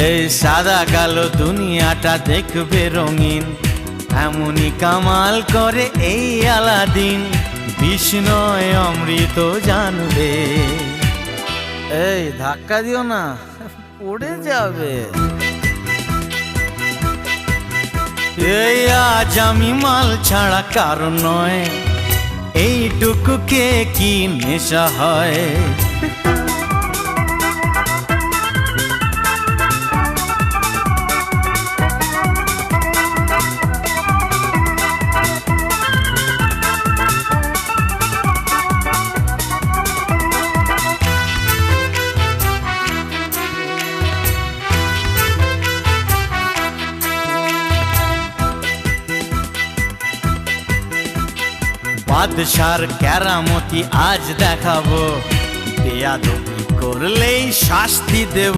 এই সাদা কালো দুনিয়াটা দেখবে রঙিন, এমনই কামাল করে এই আলাদিন, বিষ্ণয় অমৃত জানবে। এই ধাক্কা দিও না, পড়ে যাবে। এই আজ আমি মাল ছাড়া কারণ নয়, এইটুকু কে কি নেশা হয়। বাদশার কেরামতি আজ দেখাবো, বেয়াদবি করলেই শাস্তি দেব।